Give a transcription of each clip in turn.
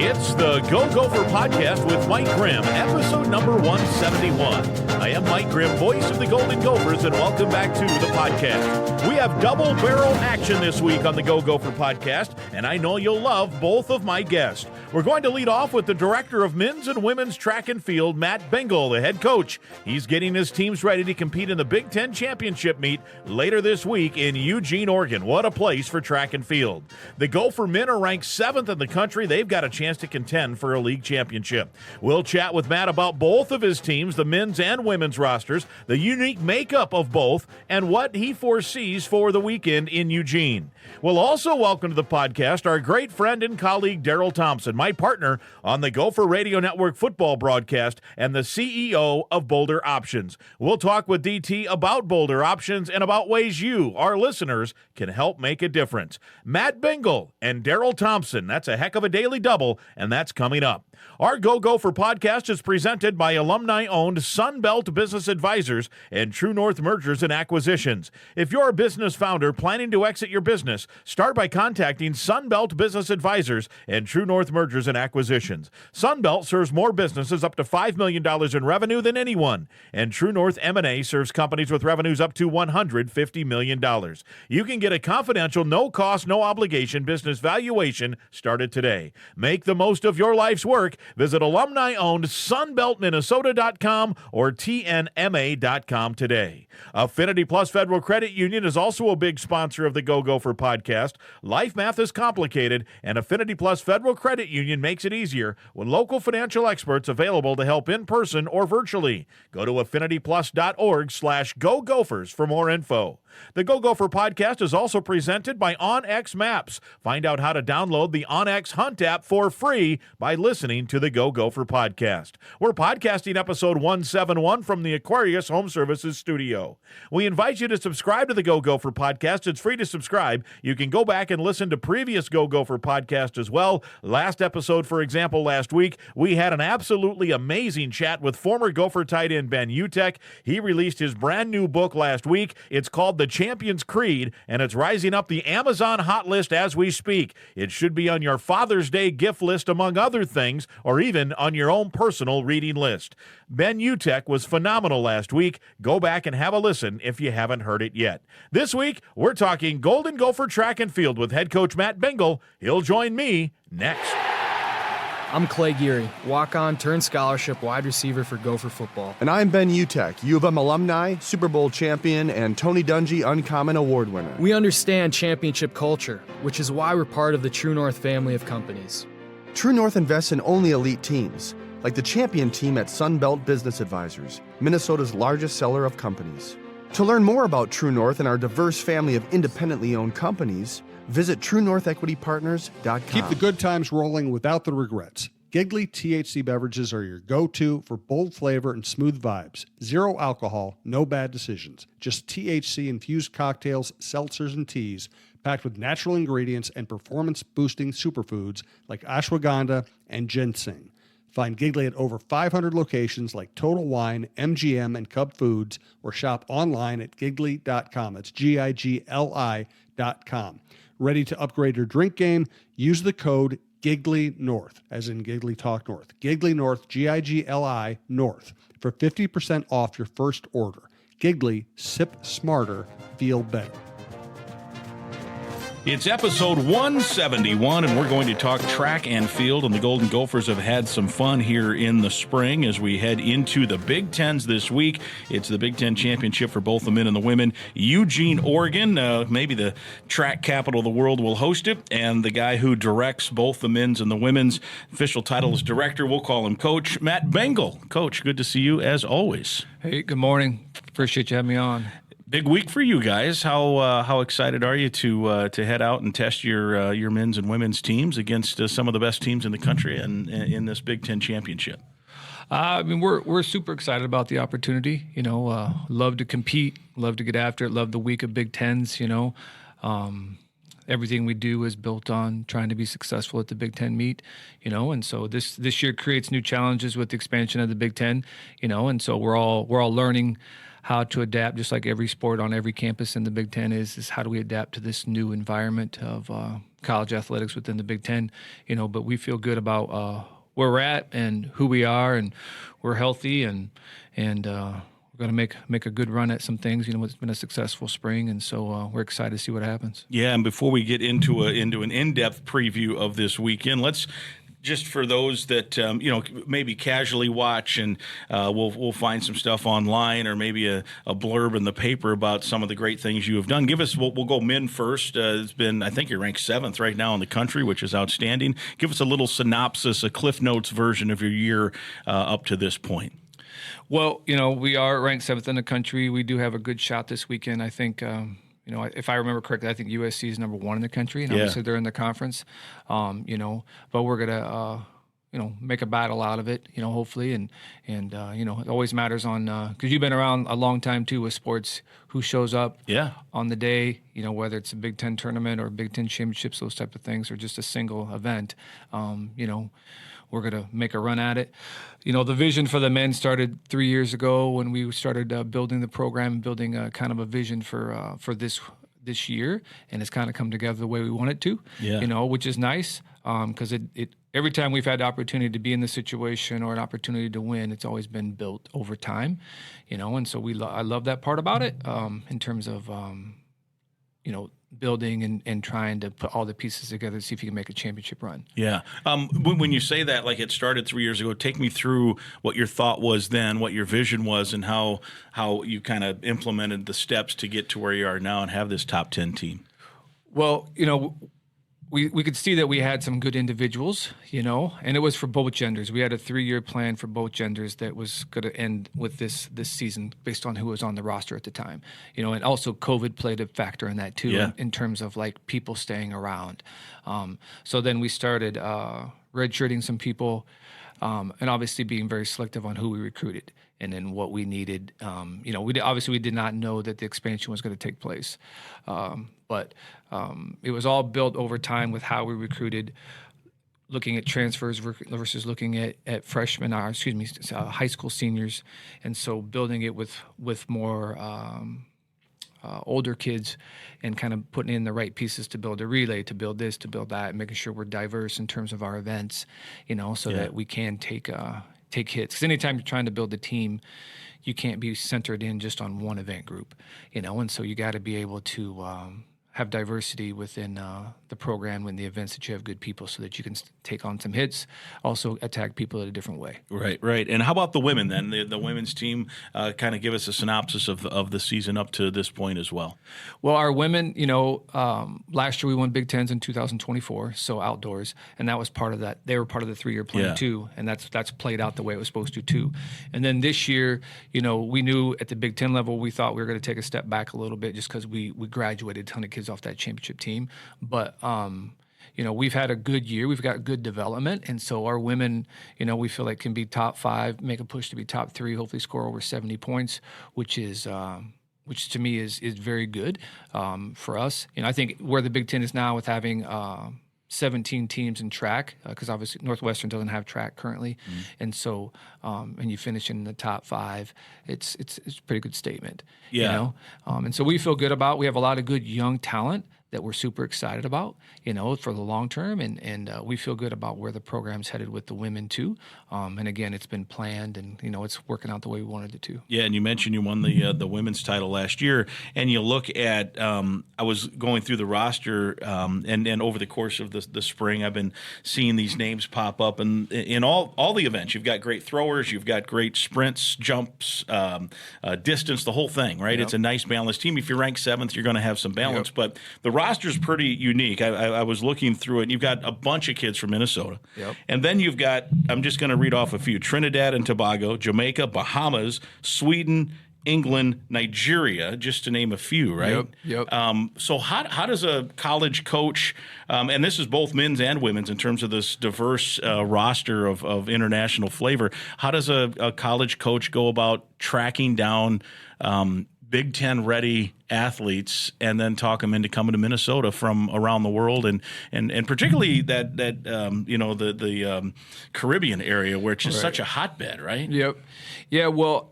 It's the Go Gopher Podcast with Mike Grimm, episode number 171. I am Mike Grimm, voice of the Golden Gophers, and welcome back to the podcast. We have double barrel action this week on the Go Gopher Podcast, and I know you'll love both of my guests. We're going to lead off with the director of men's and women's track and field, Matt Bingle, the head coach. He's getting his teams ready to compete in the Big Ten Championship meet later this week in Eugene, Oregon. What a place for track and field. The Gopher men are ranked 7th in the country. They've got a chance to contend for a league championship. We'll chat with Matt about both of his teams, the men's and women's rosters, the unique makeup of both, and what he foresees for the weekend in Eugene. We'll also welcome to the podcast our great friend and colleague, Darrell Thompson, my partner on the Gopher Radio Network football broadcast and the CEO of Boulder Options. We'll talk with DT about Boulder Options and about ways you, our listeners, can help make a difference. Matt Bingle and Darrell Thompson, that's a heck of a daily double, and that's coming up. Our Go Gopher podcast is presented by alumni-owned Sunbelt Business Advisors and True North Mergers and Acquisitions. If you're a business founder planning to exit your business, start by contacting Sunbelt Business Advisors and True North Mergers and Acquisitions. Sunbelt serves more businesses up to $5 million in revenue than anyone, and True North M&A serves companies with revenues up to $150 million. You can get a confidential, no-cost, no-obligation business valuation started today. Make the most of your life's work. Visit alumni-owned sunbeltminnesota.com or tnma.com today. Affinity Plus Federal Credit Union is also a big sponsor of the Go Gopher podcast. Life math is complicated, and Affinity Plus Federal Credit Union makes it easier with local financial experts available to help in person or virtually. Go to affinityplus.org/Go Gophers for more info. The Go Gopher podcast is also presented by OnX Maps. Find out how to download the OnX Hunt app for free by listening to the Go Gopher podcast. We're podcasting episode 171 from the Aquarius Home Services studio. We invite you to subscribe to the Go Gopher podcast. It's free to subscribe. You can go back and listen to previous Go Gopher podcasts as well. Last episode, for example, last week, we had an absolutely amazing chat with former Gopher tight end Ben Utek. He released his brand new book last week. It's called The Champion's Creed, and it's rising up the Amazon hot list as we speak. It should be on your Father's Day gift list, among other things, or even on your own personal reading list. Ben Utek was phenomenal last week. Go back and have a listen if you haven't heard it yet. This week, we're talking Golden Gopher track and field with head coach Matt Bingle. He'll join me next. I'm Clay Geary, walk-on turned scholarship wide receiver for Gopher football. And I'm Ben Utek, U of M alumni, Super Bowl champion, and Tony Dungy Uncommon Award winner. We understand championship culture, which is why we're part of the True North family of companies. True North invests in only elite teams, like the champion team at Sunbelt Business Advisors, Minnesota's largest seller of companies. To learn more about True North and our diverse family of independently owned companies, visit TrueNorthEquityPartners.com. Keep the good times rolling without the regrets. Giggly THC beverages are your go-to for bold flavor and smooth vibes. Zero alcohol, no bad decisions. Just THC-infused cocktails, seltzers, and teas packed with natural ingredients and performance-boosting superfoods like ashwagandha and ginseng. Find Giggly at over 500 locations like Total Wine, MGM, and Cub Foods, or shop online at Giggly.com. That's Gigli.com. Ready to upgrade your drink game? Use the code Giggly North, as in Giggly Talk North. Giggly North, Gigli North, for 50% off your first order. Giggly, sip smarter, feel better. It's episode 171, and we're going to talk track and field, and the Golden Gophers have had some fun here in the spring as we head into the Big Tens this week. It's the Big Ten Championship for both the men and the women. Eugene, Oregon, maybe the track capital of the world, will host it, and the guy who directs both the men's and the women's official title is director. We'll call him Coach Matt Bingle. Coach, good to see you as always. Hey, good morning. Appreciate you having me on. Big week for you guys. How excited are you to head out and test your men's and women's teams against some of the best teams in the country and in this Big Ten championship? I mean, we're super excited about the opportunity. You know, love to compete, love to get after it, love the week of Big Tens. You know, everything we do is built on trying to be successful at the Big Ten meet. You know, and so this year creates new challenges with the expansion of the Big Ten. You know, and so we're all learning how to adapt, just like every sport on every campus in the Big Ten is how do we adapt to this new environment of college athletics within the Big Ten, but we feel good about where we're at and who we are, and we're healthy, and we're going to make a good run at some things. It's been a successful spring, and so we're excited to see what happens. Yeah, and before we get into an in-depth preview of this weekend, let's just for those that maybe casually watch, and we'll find some stuff online or maybe a blurb in the paper about some of the great things you have done. Give us, we'll go men first. It's been, I think you're ranked 7th right now in the country, which is outstanding. Give us a little synopsis, a Cliff Notes version of your year up to this point. Well, we are ranked 7th in the country. We do have a good shot this weekend. I think, if I remember correctly, I think USC is number 1 in the country, and obviously they're in the conference. But we're gonna, make a battle out of it, hopefully, and it always matters on because you've been around a long time too with sports. Who shows up on the day, whether it's a Big Ten tournament or Big Ten championships, those type of things, or just a single event. We're going to make a run at it. The vision for the men started 3 years ago when we started building the program and building kind of a vision for this year, and it's kind of come together the way we want it to, which is nice because it every time we've had the opportunity to be in the situation or an opportunity to win, it's always been built over time, and so I love that part about it in terms of, building and trying to put all the pieces together to see if you can make a championship run. Yeah. When you say that, like it started 3 years ago, take me through what your thought was then, what your vision was, and how you kind of implemented the steps to get to where you are now and have this top 10 team. Well, we could see that we had some good individuals, and it was for both genders. We had a 3-year plan for both genders that was going to end with this season based on who was on the roster at the time, and also COVID played a factor in that too, in terms of like people staying around. So then we started redshirting some people, and obviously being very selective on who we recruited and then what we needed. We did not know that the expansion was going to take place. But it was all built over time with how we recruited, looking at transfers versus looking at freshmen, high school seniors. And so building it with more older kids and kind of putting in the right pieces to build a relay, to build this, to build that, and making sure we're diverse in terms of our events, that we can take hits. Because anytime you're trying to build a team, you can't be centered in just on one event group, and so you got to be able to have diversity within the program and the events that you have good people so that you can take on some hits, also attack people in a different way. Right. And how about the women then? The women's team, kind of give us a synopsis of the season up to this point as well. Well, our women, last year we won Big Tens in 2024, so outdoors, and that was part of that. They were part of the 3-year plan too, and that's played out the way it was supposed to too. And then this year, we knew at the Big Ten level we thought we were going to take a step back a little bit just because we graduated a ton of kids off that championship team, but we've had a good year. We've got good development, and so our women, we feel like can be top 5, make a push to be top 3, hopefully score over 70 points, which to me is very good for us. I think where the Big Ten is now with having 17 teams in track, because obviously Northwestern doesn't have track currently, and so and you finish in the top 5, it's a pretty good statement. And so we feel good about. We have a lot of good young talent that we're super excited about, for the long term, and we feel good about where the program's headed with the women too. And again, it's been planned, and it's working out the way we wanted it to. Yeah, and you mentioned you won the women's title last year, and you look at I was going through the roster, and over the course of the spring, I've been seeing these names pop up, and in all the events, you've got great throwers, you've got great sprints, jumps, distance, the whole thing, right? Yep. It's a nice balanced team. If you're ranked 7th, you're going to have some balance, but the roster's pretty unique. I was looking through it, and you've got a bunch of kids from Minnesota. Yep. And then you've got, I'm just going to read off a few, Trinidad and Tobago, Jamaica, Bahamas, Sweden, England, Nigeria, just to name a few, right? Yep. So how does a college coach, and this is both men's and women's in terms of this diverse roster of international flavor, how does a college coach go about tracking down Big Ten ready athletes and then talk them into coming to Minnesota from around the world and particularly that Caribbean area where it's just such a hotbed, right? Yep. Yeah. Well,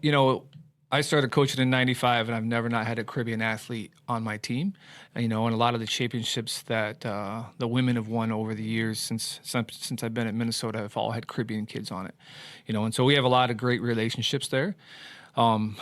I started coaching in '95, and I've never not had a Caribbean athlete on my team. And a lot of the championships that the women have won over the years since I've been at Minnesota have all had Caribbean kids on it. And so we have a lot of great relationships there. And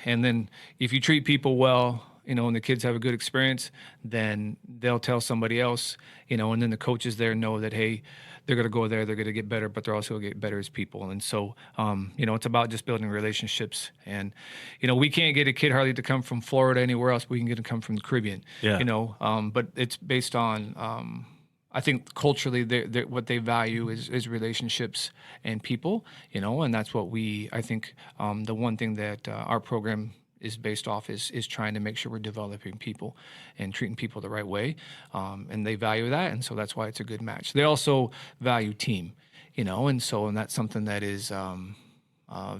then if you treat people well, and the kids have a good experience, then they'll tell somebody else, and then the coaches there know that, hey, they're going to go there, they're going to get better, but they're also going to get better as people. And so, it's about just building relationships. And, we can't get a kid hardly to come from Florida anywhere else, but we can get them to come from the Caribbean, but it's based on, I think culturally, what they value is relationships and people, and that's what I think the one thing that our program is based off is trying to make sure we're developing people and treating people the right way, and they value that, and so that's why it's a good match. They also value team, and that's something that is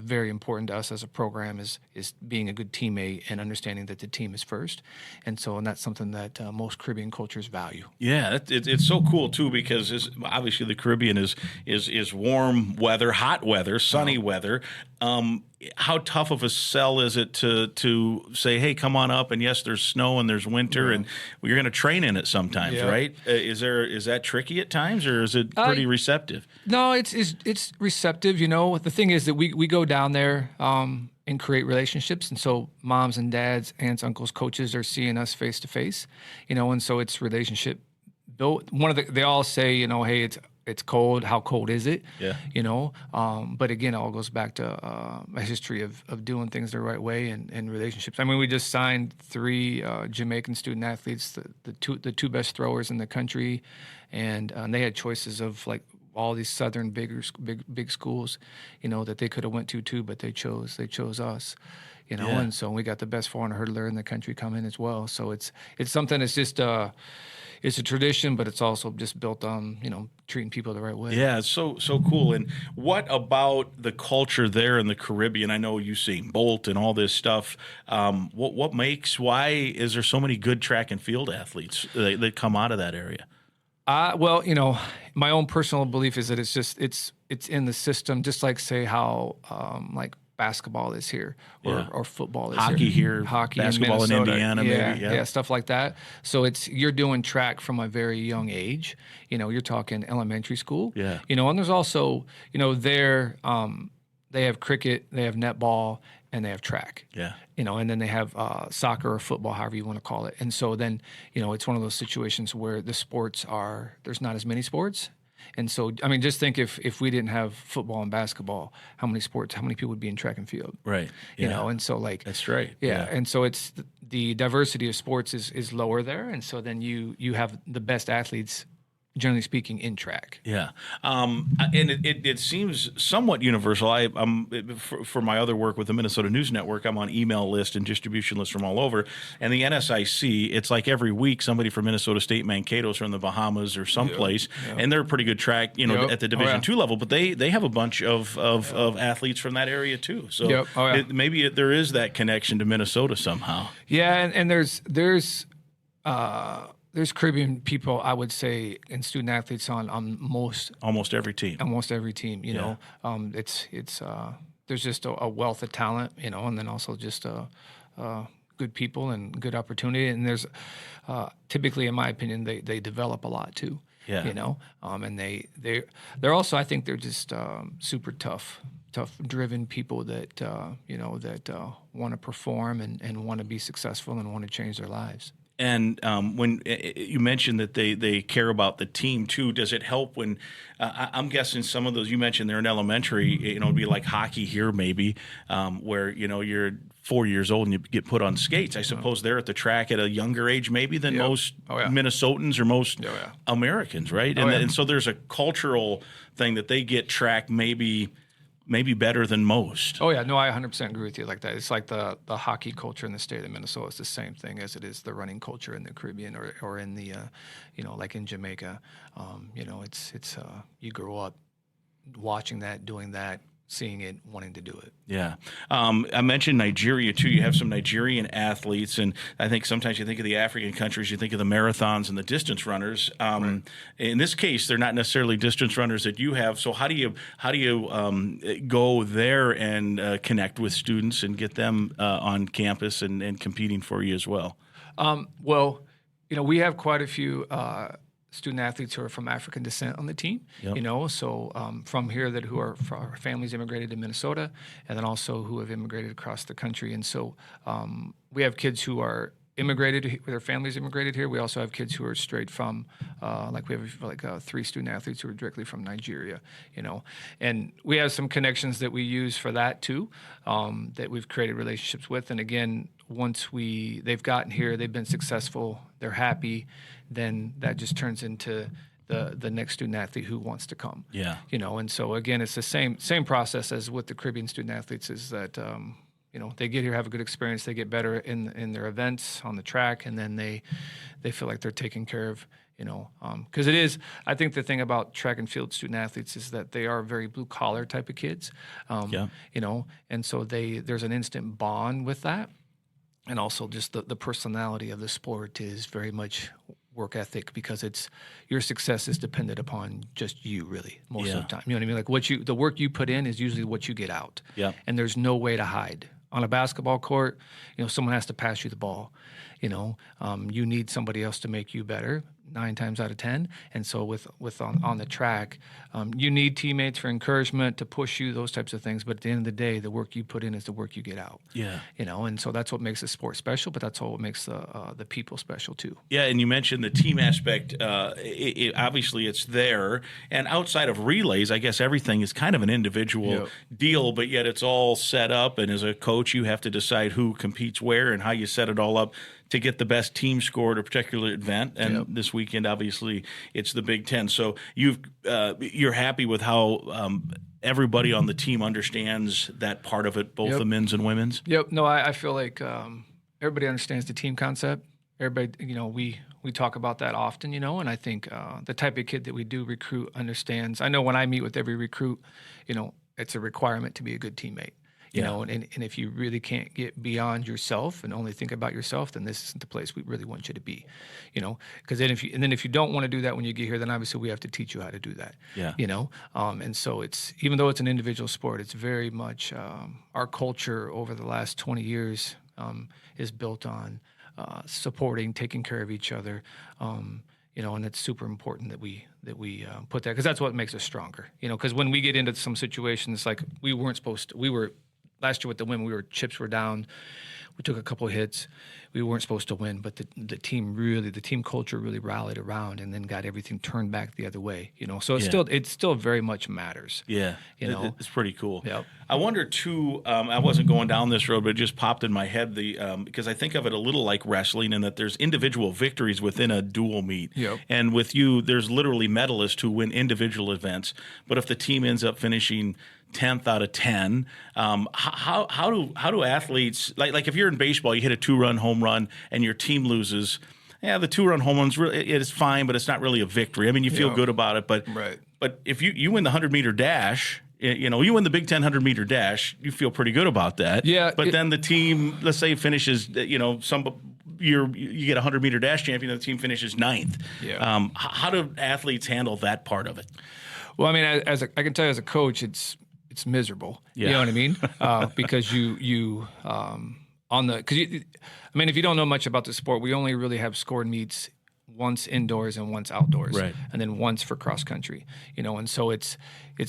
very important to us as a program is being a good teammate and understanding that the team is first, and that's something that most Caribbean cultures value. Yeah, it's so cool too, because obviously the Caribbean is warm weather, hot weather, sunny weather. How tough of a sell is it to say, hey, come on up, and yes, there's snow and there's winter, and you're going to train in it sometimes, right? Is that tricky at times, or is it pretty receptive? No, it's receptive. The thing is that we go down there and create relationships, and so moms and dads, aunts, uncles, coaches are seeing us face to face, and so it's relationship built. They all say, hey, it's cold. How cold is it? Yeah. But again, it all goes back to a history of doing things the right way and relationships. I mean, we just signed 3 Jamaican student athletes, the two best throwers in the country, and they had choices of like all these southern big schools, that they could have went to too, but they chose us. And so we got the best 400 hurdler in the country coming as well. So it's something that's just it's a tradition, but it's also just built on, treating people the right way. Yeah, it's so cool. And what about the culture there in the Caribbean? I know Usain Bolt and all this stuff. Why is there so many good track and field athletes that come out of that area? Well, my own personal belief is that it's in the system, just like say how like basketball is here or football is hockey here, basketball in Indiana, maybe stuff like that. So you're doing track from a very young age. You're talking elementary school. Yeah. And there's also they have cricket, they have netball, and they have track. Yeah. And then they have soccer or football, however you want to call it. And so then it's one of those situations where the sports there's not as many sports. And so, I mean, just think if we didn't have football and basketball, how many people would be in track and field? Right. And so that's right. Yeah. And so it's the diversity of sports is lower there. And so then you have the best athletes, generally speaking, in track. Yeah. And it seems somewhat universal. For my other work with the Minnesota News Network, I'm on email list and distribution lists from all over. And the NSIC, it's like every week somebody from Minnesota State, Mankato's from the Bahamas or someplace, and they're a pretty good track, at the Division II level. But they have a bunch of athletes from that area too. So maybe there is that connection to Minnesota somehow. Yeah, and there's Caribbean people, I would say, and student athletes on almost every team. It's there's just a wealth of talent, and then also just good people and good opportunity. And there's typically, in my opinion, they develop a lot too. Yeah. And they're also, I think they're just super tough driven people that want to perform and want to be successful and want to change their lives. And when you mentioned that they care about the team too, does it help when I'm guessing some of those you mentioned they're in elementary, it'd be like hockey here maybe, where you're 4 years old and you get put on skates. I suppose they're at the track at a younger age maybe than most Minnesotans or most Americans, right? And so there's a cultural thing that they get track maybe better than most. Oh, yeah. No, I 100% agree with you like that. It's like the hockey culture in the state of Minnesota is the same thing as it is the running culture in the Caribbean or in the, like in Jamaica. It's you grow up watching that, doing that, seeing it, wanting to do it. Yeah. I mentioned Nigeria, too. You have some Nigerian athletes, and I think sometimes you think of the African countries, you think of the marathons and the distance runners. Right. In this case, they're not necessarily distance runners that you have. So how do you go there and connect with students and get them on campus and competing for you as well? Well, we have quite a few student athletes who are from African descent on the team, Yep. So from here who are our families immigrated to Minnesota, and then also who have immigrated across the country. And so we have kids who are immigrated, their families immigrated here. We also have kids who are straight from, we have 3 student athletes who are directly from Nigeria, and we have some connections that we use for that too, that we've created relationships with. And again, once they've gotten here, they've been successful, they're happy, then that just turns into the next student athlete who wants to come. Yeah. And so again, it's the same process as with the Caribbean student athletes, is that they get here, have a good experience, they get better in their events on the track, and then they feel like they're taken care of. Because it is, I think the thing about track and field student athletes is that they are very blue collar type of kids. And so there's an instant bond with that. And also just the personality of the sport is very much work ethic, because your success is dependent upon just you, really, most of the time. You know what I mean? Like the work you put in is usually what you get out. Yeah. And there's no way to hide. On a basketball court, someone has to pass you the ball. You need somebody else to make you better 9 times out of 10. And so with on the track, you need teammates for encouragement to push you, those types of things. But at the end of the day, the work you put in is the work you get out. Yeah. And so that's what makes the sport special, but that's what makes the people special too. Yeah, and you mentioned the team aspect. Obviously, it's there. And outside of relays, I guess everything is kind of an individual deal, but yet it's all set up. And as a coach, you have to decide who competes where and how you set it all up to get the best team score at a particular event. And this weekend, obviously, it's the Big Ten. So you're happy with how everybody on the team understands that part of it, both the men's and women's? Yep. No, I feel like everybody understands the team concept. Everybody, we talk about that often, and I think the type of kid that we do recruit understands. I know when I meet with every recruit, it's a requirement to be a good teammate. And if you really can't get beyond yourself and only think about yourself, then this isn't the place we really want you to be, because then if you don't want to do that when you get here, then obviously we have to teach you how to do that. Yeah. And so it's, even though it's an individual sport, it's very much our culture over the last 20 years is built on supporting, taking care of each other. And it's super important that we put that, because that's what makes us stronger. Because when we get into some situations, like we were last year with the women, chips were down. We took a couple of hits. We weren't supposed to win, but the team culture really rallied around and then got everything turned back the other way. So it still very much matters. Yeah, it's pretty cool. Yep. I wonder too. I wasn't going down this road, but it just popped in my head because I think of it a little like wrestling, in that there's individual victories within a dual meet. Yep. And with you, there's literally medalists who win individual events. But if the team ends up finishing 10th out of 10, how do athletes, like if you're in baseball, you hit a 2-run home run and your team loses. Yeah, the 2-run home run's it is fine, but it's not really a victory. I mean, you feel good about it, but right. But if you win the 100-meter dash, you win the Big Ten 100-meter dash, you feel pretty good about that. Yeah. But then the team, let's say, finishes, you get a 100-meter dash champion, and the team finishes 9th. Yeah. How do athletes handle that part of it? Well, I mean, I can tell you as a coach, it's miserable. Yeah. You know what I mean? Because if you don't know much about the sport, we only really have scored meets once indoors and once outdoors, right. And then once for cross country, and so it's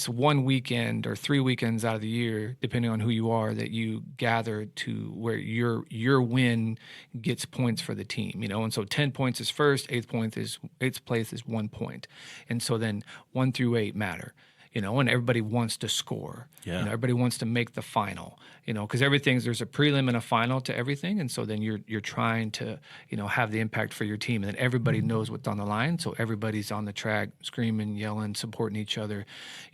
one weekend or 3 weekends out of the year, depending on who you are, that you gather to where your win gets points for the team, and so 10 points is first, 8th place is 1 point, and so then 1 through 8 matter. And everybody wants to score. Yeah. Everybody wants to make the final. Because there's a prelim and a final to everything, and so then you're trying to, have the impact for your team, and then everybody knows what's on the line, so everybody's on the track screaming, yelling, supporting each other,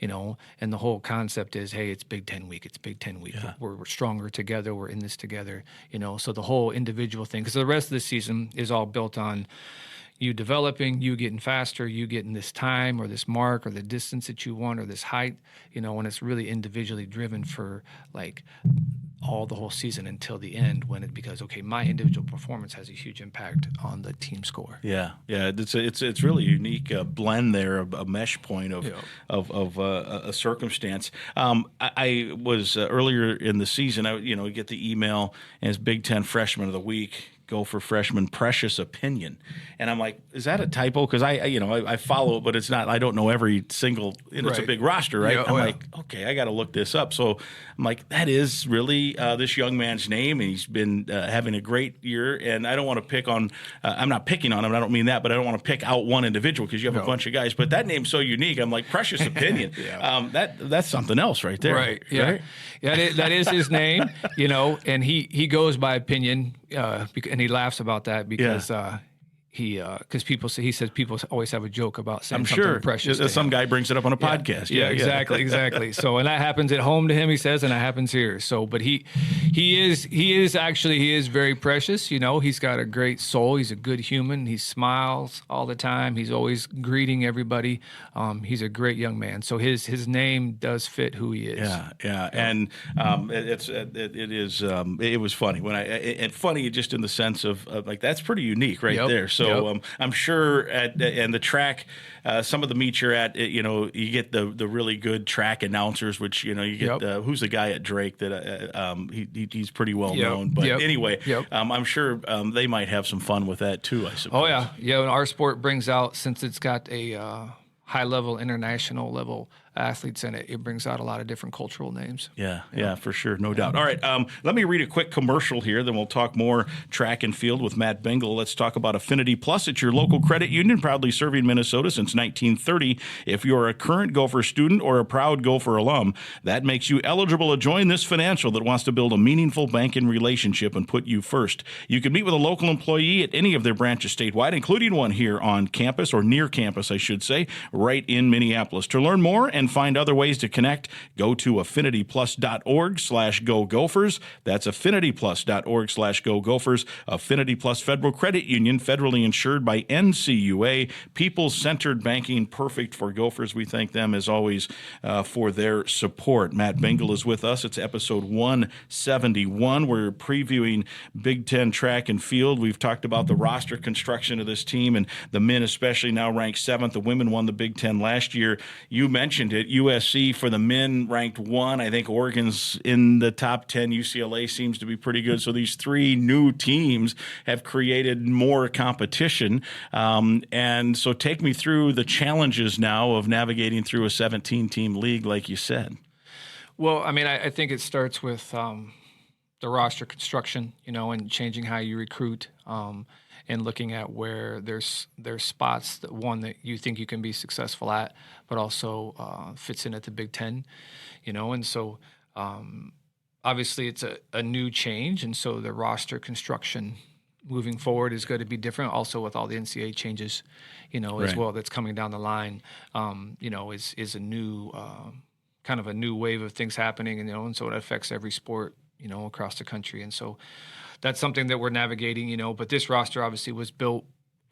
And the whole concept is, hey, it's Big Ten week. It's Big Ten week. Yeah. We're stronger together. We're in this together. So the whole individual thing, because the rest of the season is all built on, you developing, you getting faster, you getting this time or this mark or the distance that you want or this height, and it's really individually driven for like the whole season until the end because my individual performance has a huge impact on the team score. Yeah. It's really a unique blend there, a mesh point of a circumstance. I was earlier in the season, I get the email as Big Ten Freshman of the Week. Gopher freshman precious opinion, and I'm like, is that a typo? Because I follow it, but it's not. I don't know every single. It's a big roster, right? I'm like, okay, I got to look this up. So I'm like, that is really this young man's name, and he's been having a great year. And I don't want to pick on. I'm not picking on him. I don't mean that, but I don't want to pick out one individual because you have a bunch of guys. But that name's so unique. I'm like, precious opinion. That's something else right there. Right. Yeah. Right? Yeah. That is his name. And he goes by opinion. And he laughs about that because he says people always have a joke about saying something precious. Some guy brings it up on a podcast. Yeah, exactly. So, and that happens at home to him, he says, and that happens here. So, but he is very precious. He's got a great soul. He's a good human. He smiles all the time. He's always greeting everybody. He's a great young man. So his name does fit who he is. Yeah. And it was funny and funny just in the sense of like that's pretty unique right there. So I'm sure and the track, some of the meets you're at, you get the really good track announcers, which you get who's the guy at Drake that he's pretty well known. But anyway, I'm sure they might have some fun with that too. I suppose. Oh yeah. And our sport brings out, since it's got a high level, international level athletes in it, it brings out a lot of different cultural names. Yeah, for sure, no doubt. All right, let me read a quick commercial here, then we'll talk more track and field with Matt Bingle. Let's talk about Affinity Plus. It's your local credit union, proudly serving Minnesota since 1930. If you're a current Gopher student or a proud Gopher alum, that makes you eligible to join this financial that wants to build a meaningful banking relationship and put you first. You can meet with a local employee at any of their branches statewide, including one here on campus, or near campus, I should say, right in Minneapolis. To learn more and find other ways to connect, go to affinityplus.org/Go Gophers. That's affinityplus.org/Go Gophers. Affinity Plus Federal Credit Union, federally insured by NCUA. People-centered banking, perfect for Gophers. We thank them, as always, for their support. Matt Bingle is with us. It's episode 171. We're previewing Big Ten track and field. We've talked about the roster construction of this team, and the men especially now ranked 7th. The women won the Big Ten last year. You mentioned it. USC for the men ranked 1. I think Oregon's in the top 10. UCLA seems to be pretty good. So these 3 new teams have created more competition. And so take me through the challenges now of navigating through a 17-team league, like you said. Well, I mean, I think it starts with the roster construction, and changing how you recruit. And looking at where there's spots that you think you can be successful at, but also fits in at the Big Ten, and so obviously it's a new change, and so the roster construction moving forward is going to be different. Also with all the NCAA changes, as well that's coming down the line, is a new kind of a new wave of things happening, and so it affects every sport, across the country, and so. That's something that we're navigating, but this roster obviously was built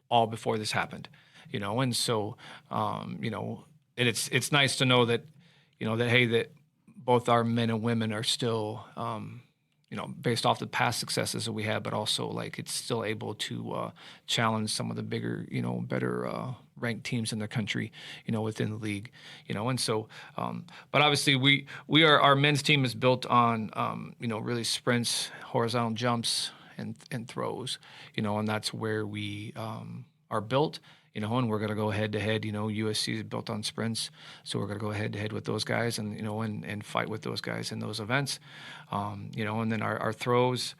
all before this happened, and so, and it's nice to know that, that both our men and women are still, based off the past successes that we had, but also like it's still able to challenge some of the bigger, better ranked teams in the country, within the league, and so, but obviously our men's team is built on, really sprints, horizontal jumps, and throws, and that's where we are built. And we're going to go head to head. USC is built on sprints, so we're going to go head to head with those guys, and and fight with those guys in those events. And then our throws.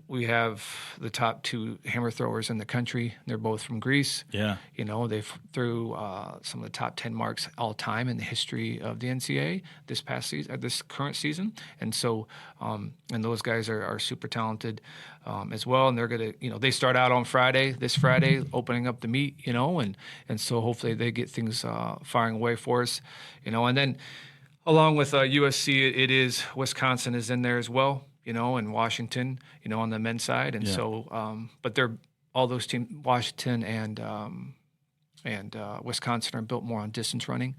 We have the top 2 hammer throwers in the country. They're both from Greece. Yeah. They threw some of the top 10 marks all time in the history of the NCAA this past season, this current season. And so, and those guys are super talented as well. And they're going to, they start out on this Friday, opening up the meet, and so hopefully they get things firing away for us, and then along with USC, it is Wisconsin is in there as well. And Washington, on the men's side. And so, but they're all those teams, Washington and Wisconsin, are built more on distance running,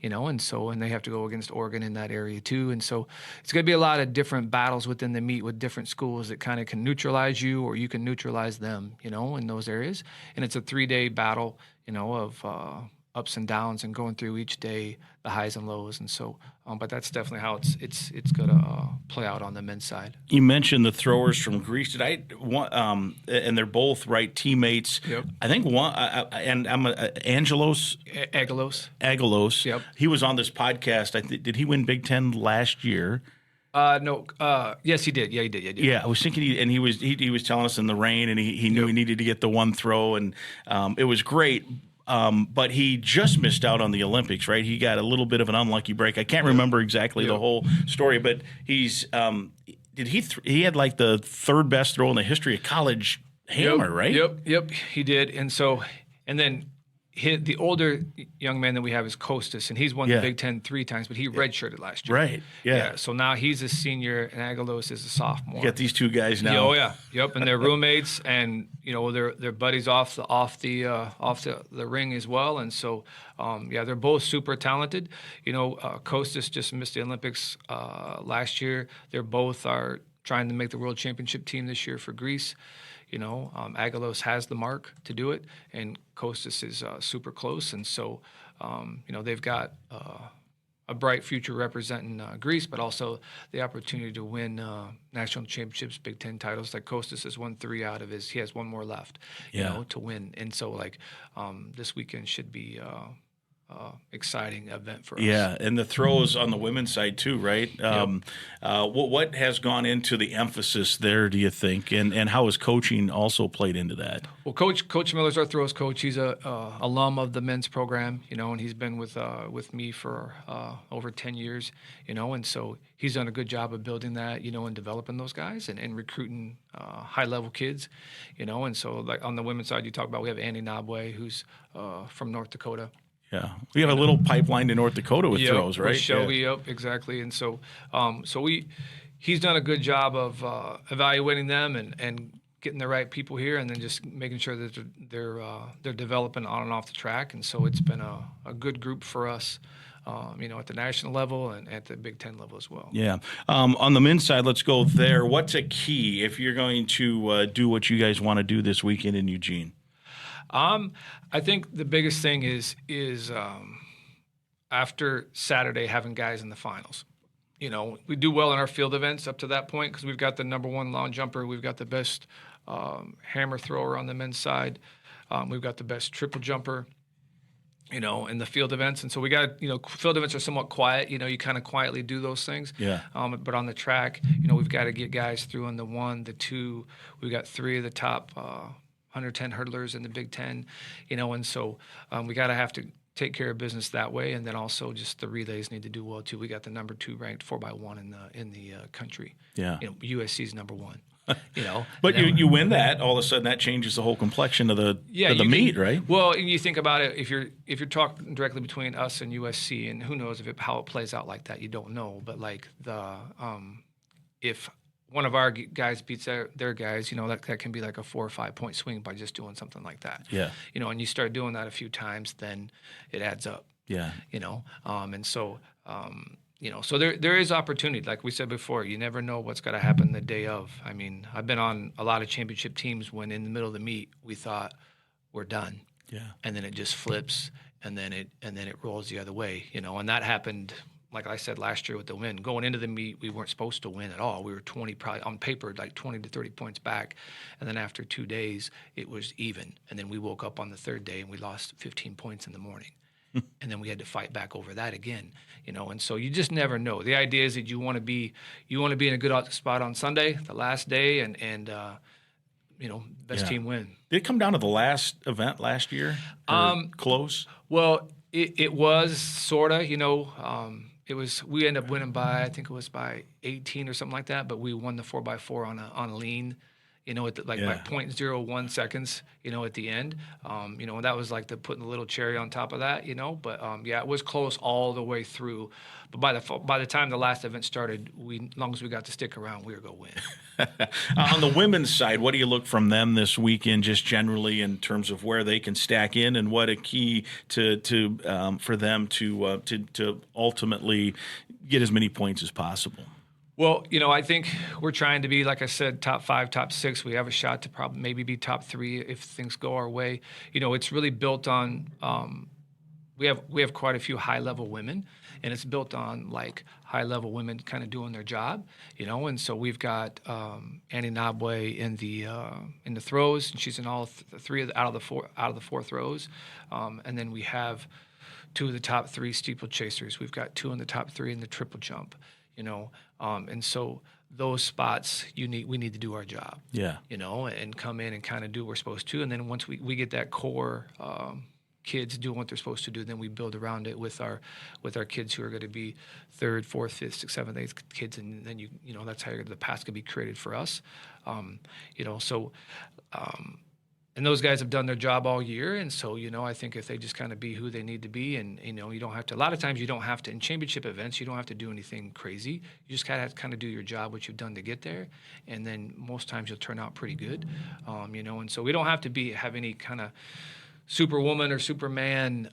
and they have to go against Oregon in that area too. And so it's going to be a lot of different battles within the meet with different schools that kind of can neutralize you, or you can neutralize them, in those areas. And it's a 3-day battle, of ups and downs, and going through each day the highs and lows. And so, but that's definitely how it's going to play out on the men's side. You mentioned the throwers from Greece. And they're both right teammates. Yep. I think one, and I'm Angelos. Agalos. Yep. He was on this podcast. Did he win Big Ten last year? No. Yes, he did. Yeah, he did. Yeah, I was thinking, he was telling us in the rain, and he knew he needed to get the one throw, and it was great. But he just missed out on the Olympics, right? He got a little bit of an unlucky break. I can't remember exactly the whole story, but he's he had like the third best throw in the history of college hammer, right? Yep, he did. And then the older young man that we have is Costas, and he's won the Big Ten 3 times, but he redshirted last year. Right. Yeah. So now he's a senior, and Agalos is a sophomore. You got these two guys now. Oh yeah. Yep. And they're roommates, and they're buddies off the ring as well. And so they're both super talented. Costas just missed the Olympics last year. They're both are trying to make the World Championship team this year for Greece. Agalos has the mark to do it, and Costas is super close. And so, they've got a bright future representing Greece, but also the opportunity to win national championships, Big Ten titles. Like Costas has won 3 out of he has 1 more left, to win. And so, this weekend should be exciting event for us. Yeah, and the throws on the women's side too, right? What has gone into the emphasis there, do you think, and how has coaching also played into that? Well, Coach Miller's our throws coach. He's a alum of the men's program, and he's been with me for over 10 years, and so he's done a good job of building that, and developing those guys and recruiting high level kids, and so like on the women's side, you talk about we have Andy Nabwe, who's from North Dakota. Yeah, we have a little pipeline to North Dakota with throws, right? With Shelby, yep, exactly. And so, he's done a good job of evaluating them and getting the right people here, and then just making sure that they're developing on and off the track. And so it's been a good group for us, at the national level and at the Big Ten level as well. Yeah. On the men's side, let's go there. What's a key if you're going to do what you guys want to do this weekend in Eugene? I think the biggest thing is after Saturday having guys in the finals. We do well in our field events up to that point because we've got the number 1 long jumper, we've got the best hammer thrower on the men's side, we've got the best triple jumper, in the field events. And so we got, field events are somewhat quiet. You kind of quietly do those things. Yeah. But on the track, we've got to get guys through on the 1, the 2. We've got 3 of the top 110 hurdlers in the Big Ten, and so we have to take care of business that way, and then also just the relays need to do well too. We got the number 2 ranked 4x1 in the country. Yeah, USC's number 1. But you win that, all of a sudden that changes the whole complexion of the meet, right? Well, and you think about it, if you're talking directly between us and USC, and who knows how it plays out like that, you don't know. But like if one of our guys beats their guys, that can be like a 4 or 5 point swing by just doing something like that. Yeah. And you start doing that a few times, then it adds up. Yeah. And so, so there is opportunity. Like we said before, you never know what's going to happen the day of. I mean, I've been on a lot of championship teams when in the middle of the meet, we thought we're done. Yeah. And then it just flips and then it rolls the other way, and that happened. Like I said last year with the win, going into the meet, we weren't supposed to win at all. We were probably on paper, like 20 to 30 points back. And then after 2 days, it was even. And then we woke up on the 3rd day and we lost 15 points in the morning. And then we had to fight back over that again, and so you just never know. The idea is that you want to be in a good spot on Sunday, the last day, and best team win. Did it come down to the last event last year? Close? Well, it was sort of, we ended up winning by, I think it was by 18 or something like that, but we won the 4x4 on a lean, at the, by 0.01 seconds, at the end. And that was like putting the little cherry on top of that, But it was close all the way through. But by the time the last event started, as long as we got to stick around, we were going to win. On the women's side, what do you look from them this weekend, just generally in terms of where they can stack in, and what a key for them to ultimately get as many points as possible? Well, I think we're trying to be, like I said, top 5, top 6. We have a shot to probably maybe be top 3 if things go our way. It's really built on we have quite a few high-level women, and it's built on like high-level women kind of doing their job, And so we've got Annie Nabwe in the throws, and she's in all 3 out of the 4 throws, and then we have 2 of the top 3 steeplechasers. We've got 2 in the top 3 in the triple jump. And so those spots we need to do our job, and come in and kind of do what we're supposed to. And then once we get that core kids doing what they're supposed to do, then we build around it with our kids who are going to be 3rd, 4th, 5th, 6th, 7th, 8th kids. And then that's how the paths can be created for us. And those guys have done their job all year, and so I think if they just kind of be who they need to be, and you don't have to. A lot of times you don't have to in championship events. You don't have to do anything crazy. You just have to kind of do your job, what you've done to get there, and then most times you'll turn out pretty good, And so we don't have to have any kind of superwoman or superman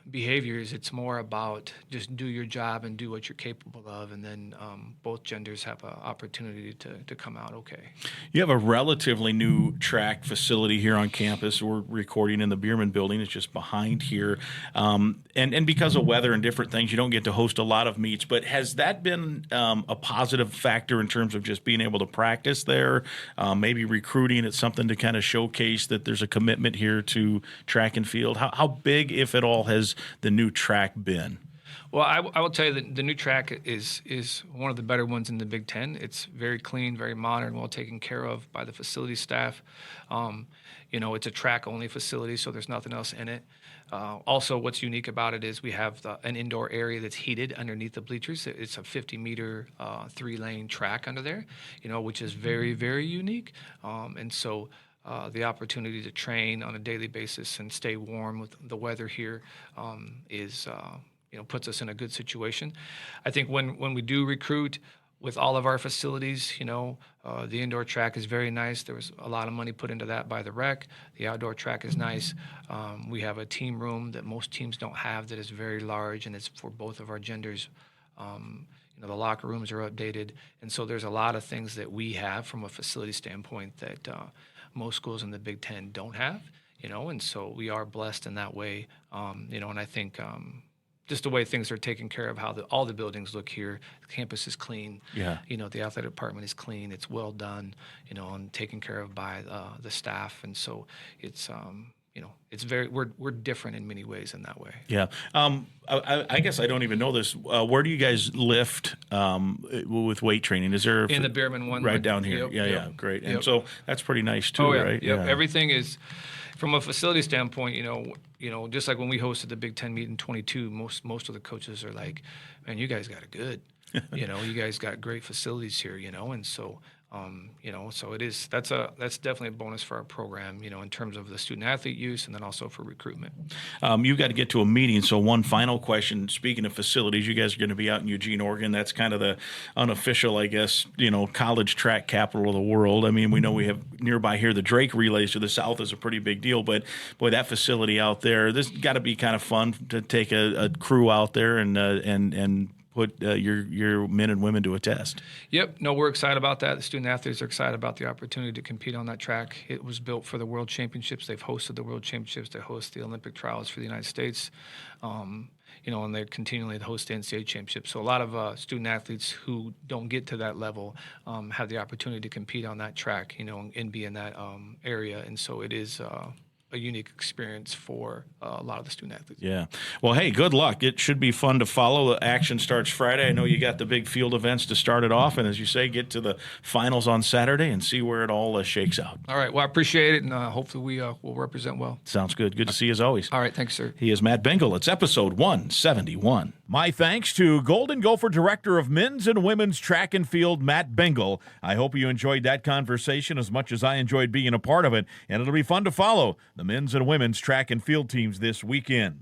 behaviors. It's more about just do your job and do what you're capable of, and then both genders have an opportunity to come out okay. You have a relatively new track facility here on campus. We're recording in the Bierman building. It's just behind here. And because of weather and different things, you don't get to host a lot of meets. But has that been a positive factor in terms of just being able to practice there, maybe recruiting? It's something to kind of showcase that there's a commitment here to track and field. How big, if at all, has the new track been? Well, I will tell you that the new track is one of the better ones in the Big Ten. It's very clean, very modern, well taken care of by the facility staff. It's a track-only facility, so there's nothing else in it. Also, what's unique about it is we have an indoor area that's heated underneath the bleachers. It's a 50-meter, 3-lane track under there, which is very, very unique. And so the opportunity to train on a daily basis and stay warm with the weather here puts us in a good situation. I think when we do recruit with all of our facilities, the indoor track is very nice. There was a lot of money put into that by the rec. The outdoor track is nice. We have a team room that most teams don't have that is very large, and it's for both of our genders. The locker rooms are updated. And so there's a lot of things that we have from a facility standpoint that most schools in the Big Ten don't have, and so we are blessed in that way, and I think just the way things are taken care of, how all the buildings look here, the campus is clean, the athletic department is clean, it's well done, and taken care of by the staff, and so it's it's very we're different in many ways in that way. Yeah. I guess I don't even know this. Where do you guys lift with weight training? Is there in the Bierman one right down here? Yeah, great. And so that's pretty nice too, right? Yeah. Everything is from a facility standpoint. Just like when we hosted the Big Ten meet in 22, most of the coaches are like, "Man, you guys got it good. You guys got great facilities here. And so." So it is. That's definitely a bonus for our program. In terms of the student athlete use, and then also for recruitment. You've got to get to a meeting. So one final question. Speaking of facilities, you guys are going to be out in Eugene, Oregon. That's kind of the unofficial, I guess, college track capital of the world. I mean, we know we have nearby here the Drake Relays to the south is a pretty big deal. But boy, that facility out there, this got to be kind of fun to take a crew out there and put your men and women to a test. Yep. No, we're excited about that. The student athletes are excited about the opportunity to compete on that track. It was built for the World Championships. They've hosted the World Championships. They host the Olympic trials for the United States. And they're continually host the NCAA championships. So a lot of student athletes who don't get to that level have the opportunity to compete on that track, and be in that area. And so it is a unique experience for a lot of the student athletes. Yeah. Well, hey, good luck. It should be fun to follow. The action starts Friday. I know you got the big field events to start it off, and as you say, get to the finals on Saturday and see where it all shakes out. All right. Well, I appreciate it, and hopefully we will represent well. Sounds good. Good to see you as always. All right. Thanks, sir. He is Matt Bingle. It's episode 171. My thanks to Golden Gopher Director of Men's and Women's Track and Field, Matt Bingle. I hope you enjoyed that conversation as much as I enjoyed being a part of it, and it'll be fun to follow the men's and women's track and field teams this weekend.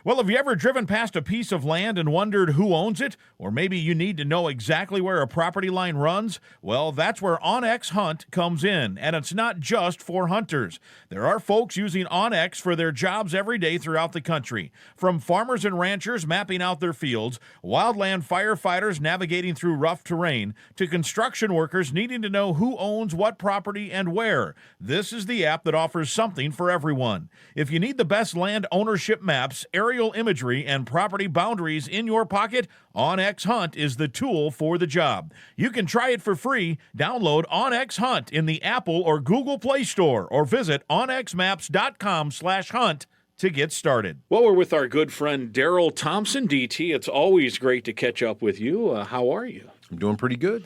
Well, have you ever driven past a piece of land and wondered who owns it? Or maybe you need to know exactly where a property line runs? Well, that's where OnX Hunt comes in, and it's not just for hunters. There are folks using OnX for their jobs every day throughout the country. From farmers and ranchers mapping out their fields, wildland firefighters navigating through rough terrain, to construction workers needing to know who owns what property and where. This is the app that offers something for everyone. If you need the best land ownership maps, aerial imagery, and property boundaries in your pocket, OnX Hunt is the tool for the job. You can try it for free. Download OnX Hunt in the Apple or Google Play Store or visit onxmaps.com/hunt to get started. Well, we're with our good friend Darrell Thompson, DT. It's always great to catch up with you. How are you? I'm doing pretty good.